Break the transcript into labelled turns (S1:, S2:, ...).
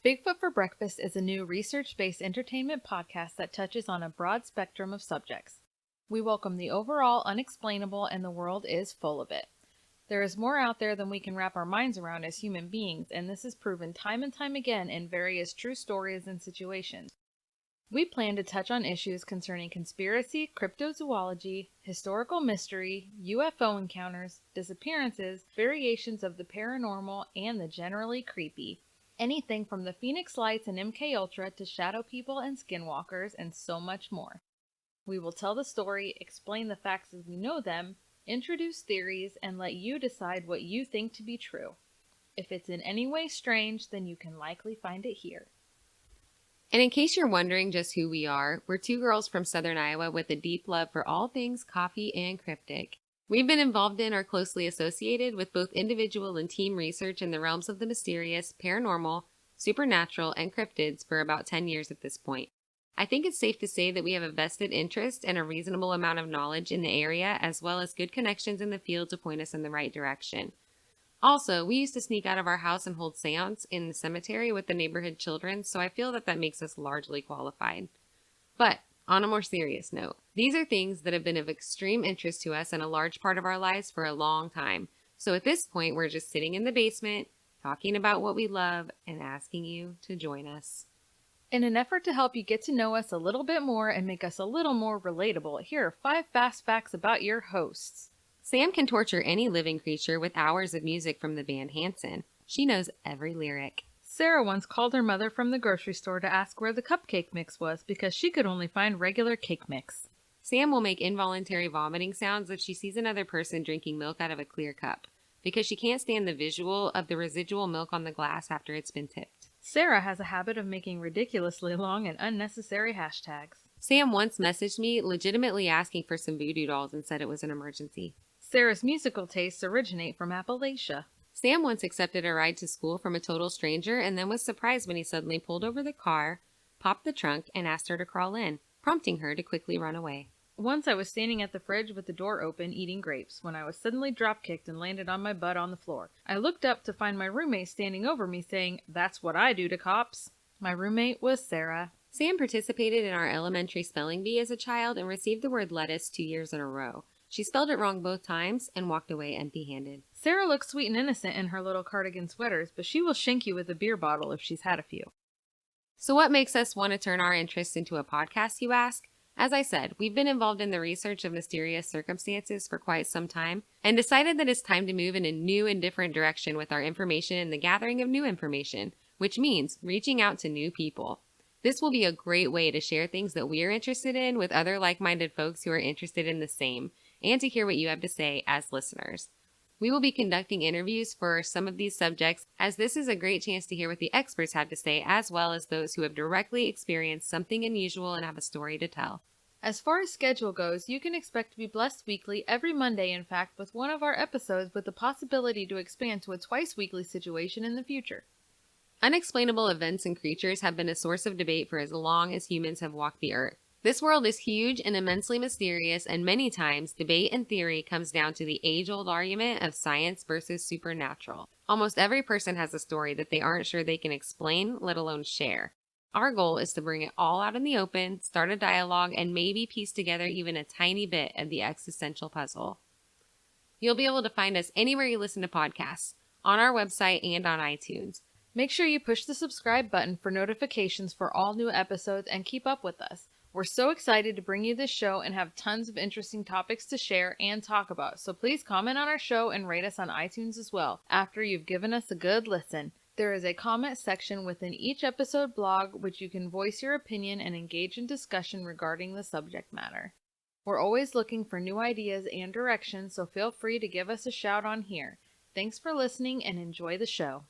S1: Bigfoot for Breakfast is a new research-based entertainment podcast that touches on a broad spectrum of subjects. We welcome the overall unexplainable, and the world is full of it. There is more out there than we can wrap our minds around as human beings, and this is proven time and time again in various true stories and situations. We plan to touch on issues concerning conspiracy, cryptozoology, historical mystery, UFO encounters, disappearances, variations of the paranormal, and the generally creepy. Anything from the Phoenix Lights and MK Ultra to shadow people and skinwalkers, and so much more. We will tell the story, explain the facts as we know them, introduce theories, and let you decide what you think to be true. If it's in any way strange, then you can likely find it here.
S2: And in case you're wondering just who we are, we're two girls from Southern Iowa with a deep love for all things coffee and cryptic. We've been involved in or closely associated with both individual and team research in the realms of the mysterious, paranormal, supernatural, and cryptids for about 10 years at this point. I think it's safe to say that we have a vested interest and a reasonable amount of knowledge in the area, as well as good connections in the field to point us in the right direction. Also, we used to sneak out of our house and hold seance in the cemetery with the neighborhood children, so I feel that makes us largely qualified. But on a more serious note, these are things that have been of extreme interest to us and a large part of our lives for a long time. So at this point, we're just sitting in the basement, talking about what we love, and asking you to join us.
S1: In an effort to help you get to know us a little bit more and make us a little more relatable, here are 5 fast facts about your hosts.
S2: Sam can torture any living creature with hours of music from the band Hanson. She knows every lyric.
S1: Sarah once called her mother from the grocery store to ask where the cupcake mix was because she could only find regular cake mix.
S2: Sam will make involuntary vomiting sounds if she sees another person drinking milk out of a clear cup, because she can't stand the visual of the residual milk on the glass after it's been tipped.
S1: Sarah has a habit of making ridiculously long and unnecessary hashtags.
S2: Sam once messaged me legitimately asking for some voodoo dolls and said it was an emergency.
S1: Sarah's musical tastes originate from Appalachia.
S2: Sam once accepted a ride to school from a total stranger and then was surprised when he suddenly pulled over the car, popped the trunk, and asked her to crawl in, prompting her to quickly run away.
S1: Once I was standing at the fridge with the door open eating grapes when I was suddenly drop-kicked and landed on my butt on the floor. I looked up to find my roommate standing over me saying, "That's what I do to cops." My roommate was Sarah.
S2: Sam participated in our elementary spelling bee as a child and received the word lettuce 2 years in a row. She spelled it wrong both times and walked away empty-handed.
S1: Sarah looks sweet and innocent in her little cardigan sweaters, but she will shank you with a beer bottle if she's had a few.
S2: So what makes us want to turn our interests into a podcast, you ask? As I said, we've been involved in the research of mysterious circumstances for quite some time and decided that it's time to move in a new and different direction with our information and the gathering of new information, which means reaching out to new people. This will be a great way to share things that we are interested in with other like-minded folks who are interested in the same, and to hear what you have to say as listeners. We will be conducting interviews for some of these subjects, as this is a great chance to hear what the experts have to say, as well as those who have directly experienced something unusual and have a story to tell.
S1: As far as schedule goes, you can expect to be blessed weekly, every Monday in fact, with one of our episodes with the possibility to expand to a twice-weekly situation in the future.
S2: Unexplainable events and creatures have been a source of debate for as long as humans have walked the earth. This world is huge and immensely mysterious, and many times debate and theory comes down to the age-old argument of science versus supernatural. Almost every person has a story that they aren't sure they can explain, let alone share. Our goal is to bring it all out in the open, start a dialogue, and maybe piece together even a tiny bit of the existential puzzle. You'll be able to find us anywhere you listen to podcasts, on our website and on iTunes.
S1: Make sure you push the subscribe button for notifications for all new episodes and keep up with us. We're so excited to bring you this show and have tons of interesting topics to share and talk about, so please comment on our show and rate us on iTunes as well after you've given us a good listen. There is a comment section within each episode blog which you can voice your opinion and engage in discussion regarding the subject matter. We're always looking for new ideas and directions, so feel free to give us a shout on here. Thanks for listening and enjoy the show.